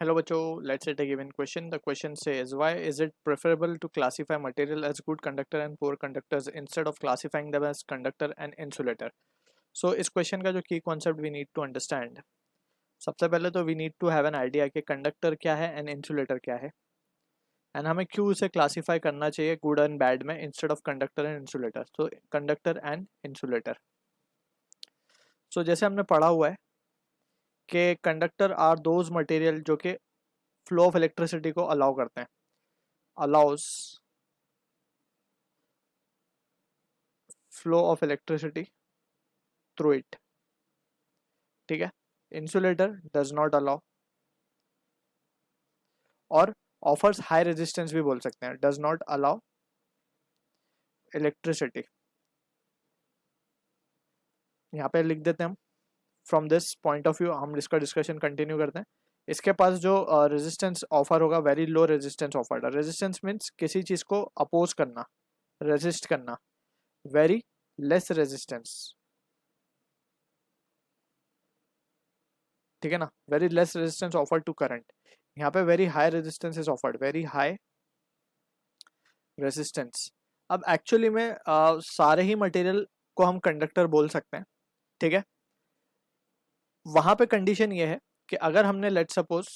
Hello बच्चों, let's take a given question. The question says, why is it preferable to classify material as good conductor and poor conductors instead of classifying them as conductor and insulator? So इस question का जो key concept we need to understand. सबसे पहले तो we need to have an idea कि conductor क्या है and insulator क्या है, and हमें क्यों उसे classify करना चाहिए good and bad में instead of conductor and insulator. So conductor and insulator. So जैसे हमने पढ़ा हुआ है कि कंडक्टर आर दोज मटेरियल जो कि फ्लो ऑफ इलेक्ट्रिसिटी को अलाउ करते हैं, allow us flow of electricity through it. ठीक है. इंसुलेटर डज नॉट अलाउ और ऑफर्स हाई रेजिस्टेंस भी बोल सकते हैं, डज नॉट अलाउ इलेक्ट्रिसिटी. यहाँ पे लिख देते हैं हम. From this point of view हम इसका डिस्कशन कंटिन्यू करते हैं. इसके पास जो रेजिस्टेंस ऑफर होगा, very low resistance offer. Resistance means किसी चीज को अपोज करना, रेजिस्ट करना. वेरी लेस रेजिस्टेंस, ठीक है ना. Very less resistance offer to current. यहाँ पे very high resistance is offered, very high resistance. अब एक्चुअली में सारे ही मटेरियल को हम कंडक्टर बोल सकते हैं, ठीक है. वहां पे कंडीशन ये है कि अगर हमने लेट सपोज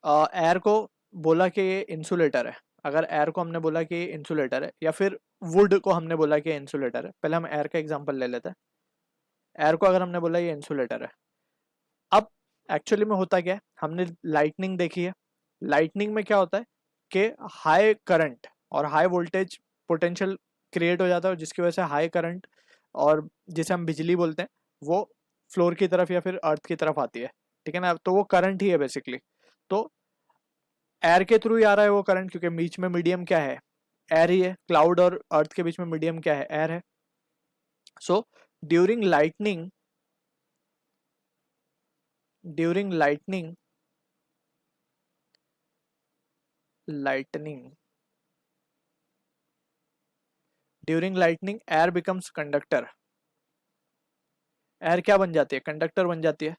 एयर को बोला कि ये इंसुलेटर है, अगर एयर को हमने बोला कि ये इंसुलेटर है, या फिर वुड को हमने बोला कि इंसुलेटर है. पहले हम एयर का एग्जांपल ले लेते हैं. एयर को अगर हमने बोला ये इंसुलेटर है. अब एक्चुअली में होता क्या है, हमने लाइटनिंग देखी है. लाइटनिंग में क्या होता है कि हाई करंट और हाई वोल्टेज पोटेंशियल क्रिएट हो जाता है, जिसकी वजह से हाई करंट और जिसे हम बिजली बोलते हैं वो फ्लोर की तरफ या फिर अर्थ की तरफ आती है, ठीक है ना. तो वो करंट ही है बेसिकली. तो एयर के थ्रू ही आ रहा है वो करंट, क्योंकि बीच में मीडियम क्या है, एयर ही है. क्लाउड और अर्थ के बीच में मीडियम क्या है, एयर है. So during lightning lightning air becomes conductor. Air क्या बन जाती है, कंडक्टर बन जाती है.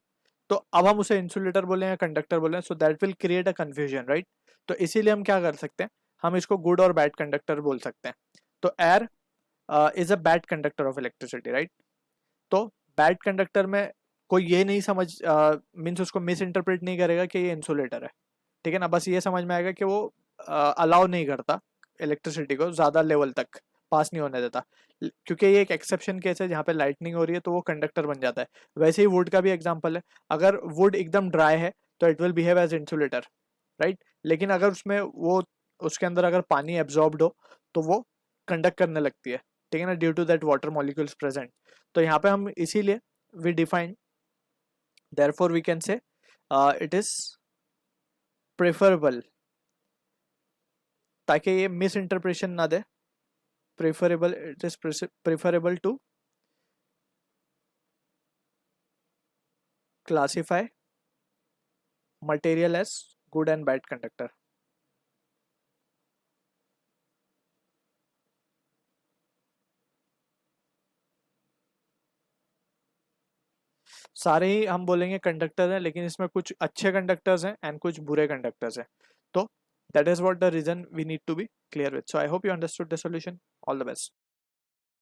तो अब हम उसे इंसुलेटर बोले या कंडक्टर बोले, so that will create a confusion, right. तो इसीलिए हम क्या कर सकते हैं, हम इसको गुड और बैड कंडक्टर बोल सकते हैं. तो air is a bad conductor of electricity, right. तो बैड कंडक्टर में कोई ये नहीं समझ मीन्स उसको मिस इंटरप्रेट नहीं करेगा कि ये इंसुलेटर है, ठीक है ना. बस ये समझ में आएगा कि वो अलाउ नहीं करता इलेक्ट्रिसिटी को ज़्यादा लेवल तक पास नहीं होने देता, क्योंकि ये एक एक्सेप्शन केस है जहाँ पे लाइटनिंग हो रही है तो वो कंडक्टर बन जाता है. वैसे ही वुड का भी एग्जांपल है. अगर वुड एकदम ड्राई है तो it will behave as insulator, right. लेकिन अगर उसमें वो उसके अंदर अगर पानी एब्जॉर्ब्ड हो तो वो कंडक्ट करने लगती है, ठीक है ना, due to that water molecules present. तो यहाँ पे हम इसीलिए we define, therefore we can say it is preferable, ताकि ये मिस इंटरप्रेशन ना दे. Preferable, it is preferable to classify material as good and bad conductor. सारे ही हम बोलेंगे कंडक्टर हैं, लेकिन इसमें कुछ अच्छे कंडक्टर्स हैं एंड कुछ बुरे कंडक्टर्स हैं. तो that is what the reason we need to be clear with. So I hope you understood the solution. All the best.